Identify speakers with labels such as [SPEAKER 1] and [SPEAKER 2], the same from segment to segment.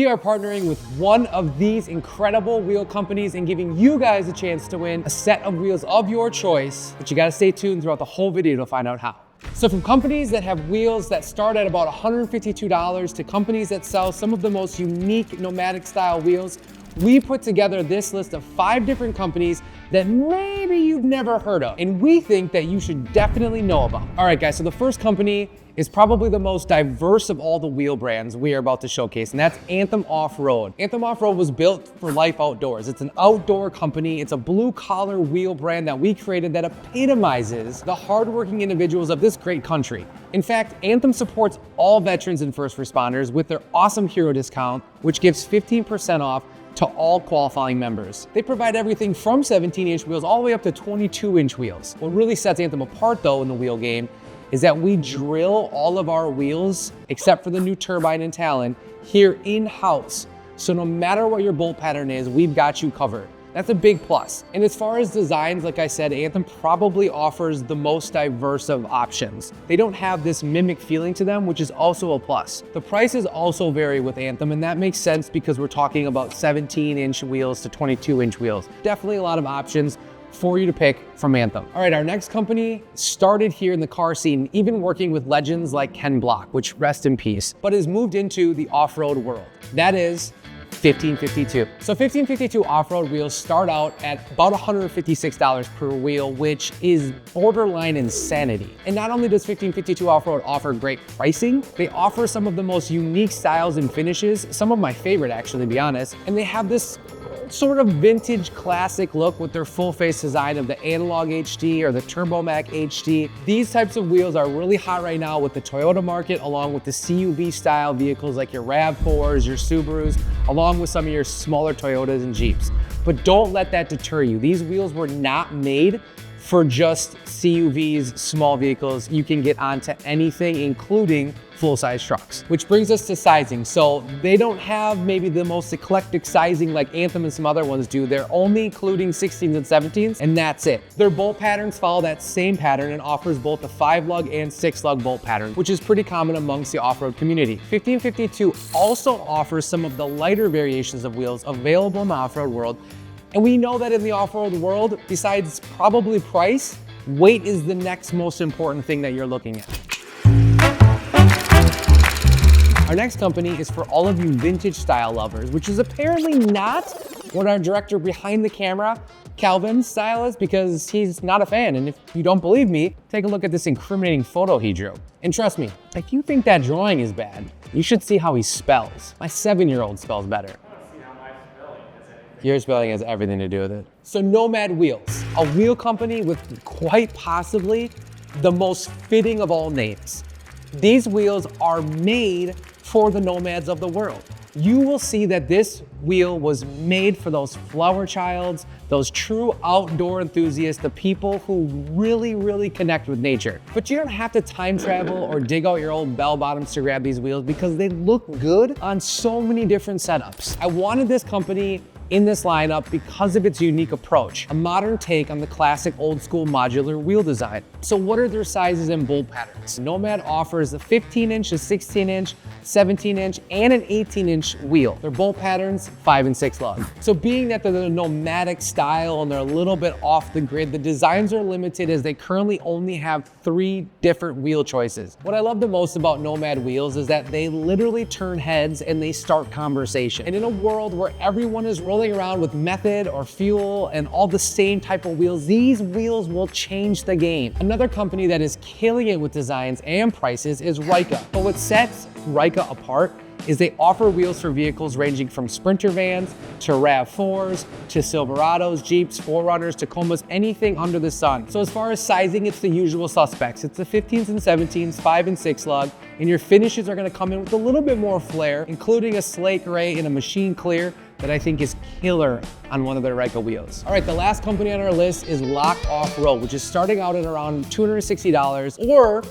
[SPEAKER 1] We are partnering with one of these incredible wheel companies and giving you guys a chance to win a set of wheels of your choice, but you gotta stay tuned throughout the whole video to find out how. So from companies that have wheels that start at about $152 to companies that sell some of the most unique nomadic style wheels, we put together this list of 5 different companies that maybe you've never heard of, and we think that you should definitely know about. All right, guys, so the first company is probably the most diverse of all the wheel brands we are about to showcase, and that's Anthem Off-Road. Anthem Off-Road was built for life outdoors. It's an outdoor company. It's a blue-collar wheel brand that we created that epitomizes the hardworking individuals of this great country. In fact, Anthem supports all veterans and first responders with their awesome hero discount, which gives 15% off to all qualifying members. They provide everything from 17-inch wheels all the way up to 22-inch wheels. What really sets Anthem apart though in the wheel game is that we drill all of our wheels, except for the new turbine and talon, here in-house. So no matter what your bolt pattern is, we've got you covered. That's a big plus. And as far as designs, like I said, Anthem probably offers the most diverse of options. They don't have this mimic feeling to them, which is also a plus. The prices also vary with Anthem, and that makes sense because we're talking about 17-inch wheels to 22-inch wheels. Definitely a lot of options for you to pick from Anthem. All right, our next company started here in the car scene, even working with legends like Ken Block, which rest in peace, but has moved into the off-road world. That is 1552. So 1552 off-road wheels start out at about $156 per wheel, which is borderline insanity. And not only does 1552 off-road offer great pricing, they offer some of the most unique styles and finishes, some of my favorite actually, to be honest, and they have this sort of vintage classic look with their full face design of the Analog HD or the Turbomac HD. These types of wheels are really hot right now with the Toyota market, along with the CUV style vehicles like your RAV4s, your Subarus, along with some of your smaller Toyotas and Jeeps. But don't let that deter you. These wheels were not made for just CUVs, small vehicles. You can get onto anything, including full-size trucks. Which brings us to sizing. So they don't have maybe the most eclectic sizing like Anthem and some other ones do. They're only including 16s and 17s, and that's it. Their bolt patterns follow that same pattern and offers both the 5-lug and 6-lug bolt pattern, which is pretty common amongst the off-road community. 1552 also offers some of the lighter variations of wheels available in the off-road world. And we know that in the off-road world, besides probably price, weight is the next most important thing that you're looking at. Our next company is for all of you vintage style lovers, which is apparently not what our director behind the camera, Calvin's style is, because he's not a fan. And if you don't believe me, take a look at this incriminating photo he drew. And trust me, if you think that drawing is bad, you should see how he spells. My 7-year-old spells better. Your spelling has everything to do with it. So Nomad Wheels, a wheel company with quite possibly the most fitting of all names. These wheels are made for the nomads of the world. You will see that this wheel was made for those flower childs, those true outdoor enthusiasts, the people who really, really connect with nature. But you don't have to time travel or dig out your old bell bottoms to grab these wheels because they look good on so many different setups. I wanted this company in this lineup because of its unique approach, a modern take on the classic old school modular wheel design. So what are their sizes and bolt patterns? Nomad offers a 15-inch, a 16-inch, 17-inch, and an 18-inch wheel. Their bolt patterns, 5 and 6 lug. So being that they're the nomadic style and they're a little bit off the grid, the designs are limited as they currently only have 3 different wheel choices. What I love the most about Nomad Wheels is that they literally turn heads and they start conversation. And in a world where everyone is rolling around with method or fuel and all the same type of wheels, these wheels will change the game. Another company that is killing it with designs and prices is Reica. But what sets Reica apart is they offer wheels for vehicles ranging from Sprinter vans to RAV4s to Silverados, Jeeps, 4Runners, Tacomas, anything under the sun. So as far as sizing, it's the usual suspects. It's the 15s and 17s, 5 and 6 lug, and your finishes are gonna come in with a little bit more flair, including a slate gray and a machine clear that I think is killer on one of their Reica wheels. All right, the last company on our list is Lock Off-Road, which is starting out at around $260, or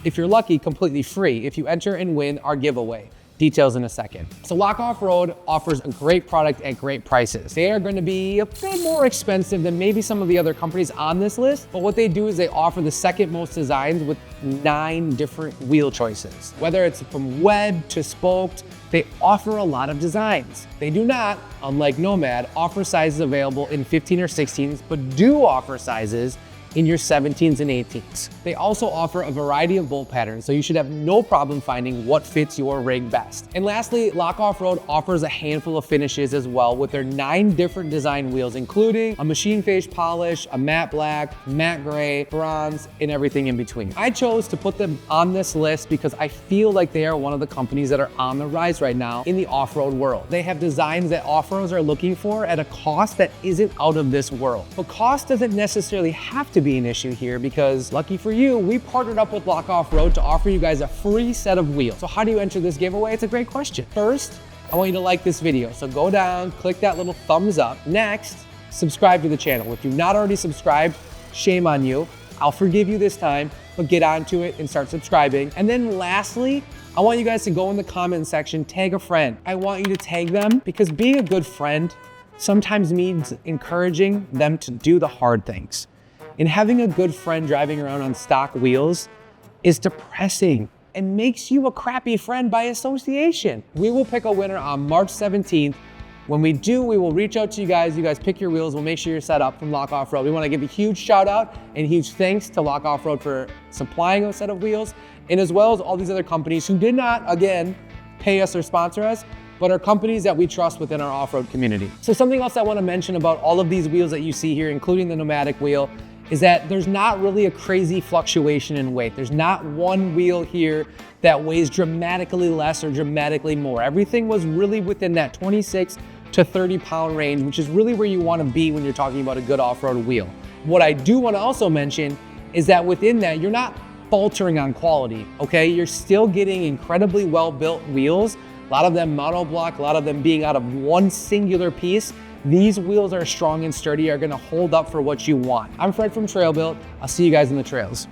[SPEAKER 1] if you're lucky, completely free if you enter and win our giveaway. Details in a second. So Lock Off-Road offers a great product at great prices. They are going to be a bit more expensive than maybe some of the other companies on this list, but what they do is they offer the second most designs with 9 different wheel choices. Whether it's from web to spoked, they offer a lot of designs. They do not, unlike Nomad, offer sizes available in 15 or 16s, but do offer sizes in your 17s and 18s. They also offer a variety of bolt patterns, so you should have no problem finding what fits your rig best. And lastly, Lock Off-Road offers a handful of finishes as well with their 9 different design wheels, including a machine face polish, a matte black, matte gray, bronze, and everything in between. I chose to put them on this list because I feel like they are one of the companies that are on the rise right now in the off-road world. They have designs that off-roaders are looking for at a cost that isn't out of this world. But cost doesn't necessarily have to be an issue here because, lucky for you, we partnered up with Lock Off-Road to offer you guys a free set of wheels. So how do you enter this giveaway? It's a great question. First, I want you to like this video. So go down, click that little thumbs up. Next, subscribe to the channel. If you've not already subscribed, shame on you. I'll forgive you this time, but get onto it and start subscribing. And then lastly, I want you guys to go in the comment section, tag a friend. I want you to tag them because being a good friend sometimes means encouraging them to do the hard things. And having a good friend driving around on stock wheels is depressing and makes you a crappy friend by association. We will pick a winner on March 17th. When we do, we will reach out to you guys. You guys pick your wheels. We'll make sure you're set up from Lock Off-Road. We want to give a huge shout out and huge thanks to Lock Off-Road for supplying a set of wheels, and as well as all these other companies who did not, again, pay us or sponsor us, but are companies that we trust within our off-road community. So something else I want to mention about all of these wheels that you see here, including the Nomadic wheel, is that there's not really a crazy fluctuation in weight. There's not one wheel here that weighs dramatically less or dramatically more. Everything was really within that 26 to 30 pound range, which is really where you want to be when you're talking about a good off-road wheel. What I do want to also mention is that within that, you're not faltering on quality, okay? You're still getting incredibly well-built wheels, a lot of them monoblock, a lot of them being out of one singular piece. These wheels are strong and sturdy, are gonna hold up for what you want. I'm Fred from TrailBuilt. I'll see you guys in the trails.